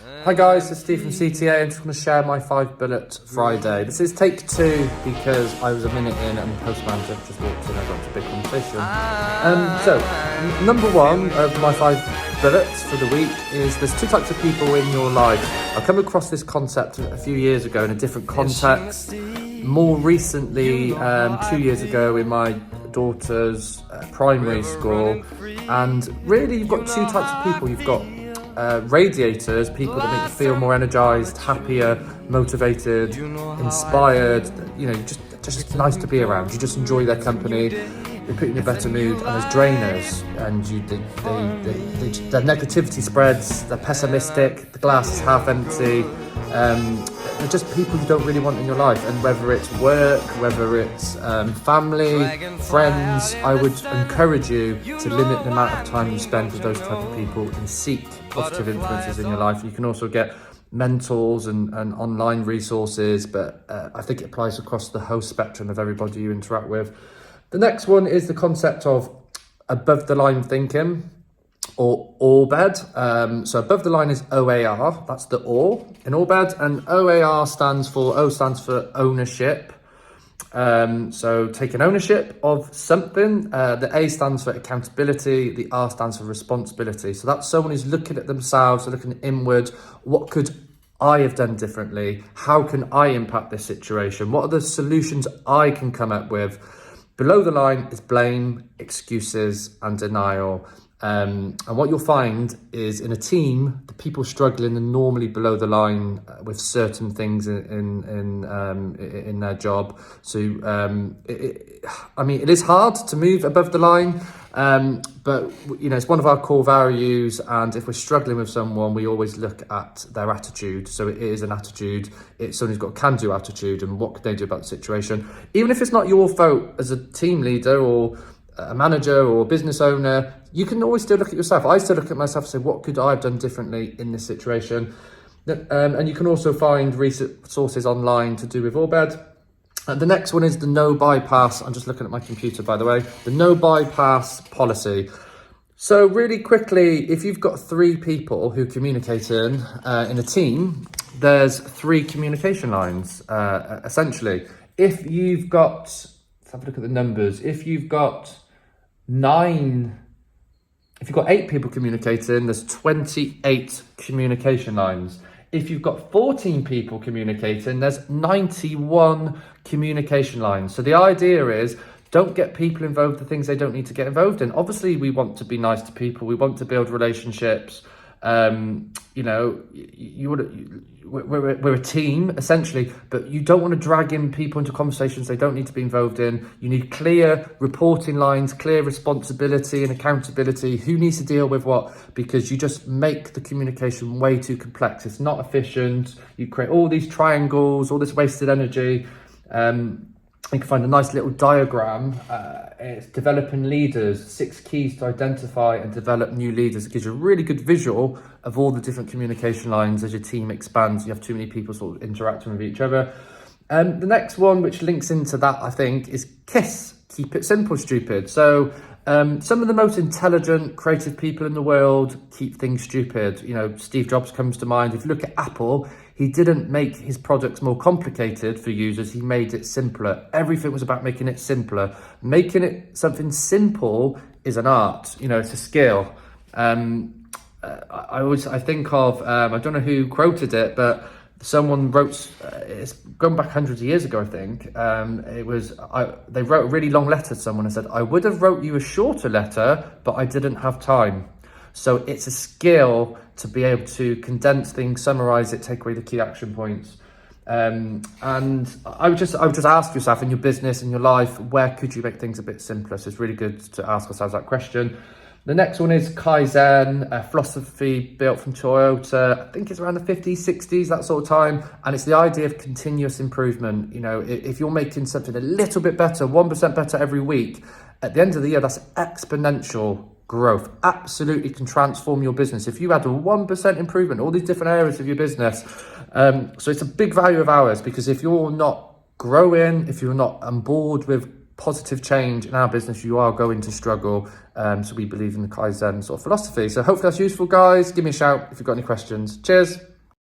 Hi guys, it's Steve from CTA. I'm just going to share my 5-bullet Friday. This is take 2 because I was a minute in and the post manager just walked in. I got into a big conversation. So, number 1 of my 5 bullets for the week is there's 2 types of people in your life. I come across this concept a few years ago in a different context. More recently, 2 years ago in my daughter's primary school. And really you've got 2 types of people. You've got radiators, people that make you feel more energized, happier, motivated, inspired, you know, just nice to be around. You just enjoy their company, they put you in a better mood. And there's drainers, and their negativity spreads, they're pessimistic, the glass is half empty. They're just people you don't really want in your life. And whether it's work, whether it's family, friends, I would encourage you to limit the amount of time you spend with those type of people and seek positive influences in your life. You can also get mentors and online resources, but I think it applies across the whole spectrum of everybody you interact with. The next one is the concept of above the line thinking, or ORBED. So above the line is OAR, that's the OR in ORBED, and OAR stands for ownership. So taking ownership of something. The A stands for accountability, the R stands for responsibility. So that's someone who's looking at themselves, looking inward. What could I have done differently? How can I impact this situation? What are the solutions I can come up with? Below the line is blame, excuses, and denial. And what you'll find is in a team, the people struggling are normally below the line with certain things in their job. So, it is hard to move above the line, but you know, it's one of our core values. And if we're struggling with someone, we always look at their attitude. So it is an attitude. It's someone who's got a can-do attitude, and what could they do about the situation? Even if it's not your fault as a team leader or a manager or a business owner, you can always still look at yourself. I still look at myself and say, what could I have done differently in this situation? And you can also find resources online to do with ORBED. The next one is the no bypass. I'm just looking at my computer, by the way. The no bypass policy. So really quickly, if you've got 3 people who communicate in a team, there's 3 communication lines, essentially. If you've got, let's have a look at the numbers. If you've got 8 people communicating, there's 28 communication lines. If you've got 14 people communicating, there's 91 communication lines. So the idea is, don't get people involved in things they don't need to get involved in. Obviously, we want to be nice to people. We want to build relationships. You know, we're a team essentially, but you don't want to drag in people into conversations they don't need to be involved in. You need clear reporting lines, clear responsibility and accountability. Who needs to deal with what? Because you just make the communication way too complex. It's not efficient. You create all these triangles, all this wasted energy. You can find a nice little diagram. It's developing leaders, 6 keys to identify and develop new leaders. It gives you a really good visual of all the different communication lines as your team expands. You have too many people sort of interacting with each other. The next one, which links into that, I think, is KISS. Keep it simple, stupid. So some of the most intelligent, creative people in the world keep things stupid. You know, Steve Jobs comes to mind. If you look at Apple, he didn't make his products more complicated for users. He made it simpler. Everything was about making it simpler. Making it something simple is an art. You know, it's a skill. I think of, I don't know who quoted it, but someone wrote, it's gone back hundreds of years ago, I think. They wrote a really long letter to someone and said, I would have wrote you a shorter letter, but I didn't have time. So it's a skill to be able to condense things, summarize it, take away the key action points. And I would just ask yourself in your business, in your life, where could you make things a bit simpler? So it's really good to ask ourselves that question. The next one is Kaizen, a philosophy built from Toyota. I think it's around the 50s, 60s, that sort of time. And it's the idea of continuous improvement. You know, if you're making something a little bit better, 1% better every week, at the end of the year, that's exponential growth. Absolutely can transform your business. If you had a 1% improvement, all these different areas of your business. So it's a big value of ours, because if you're not growing, if you're not on board with positive change in our business, you are going to struggle. So we believe in the Kaizen sort of philosophy. So hopefully that's useful, guys. Give me a shout if you've got any questions. Cheers.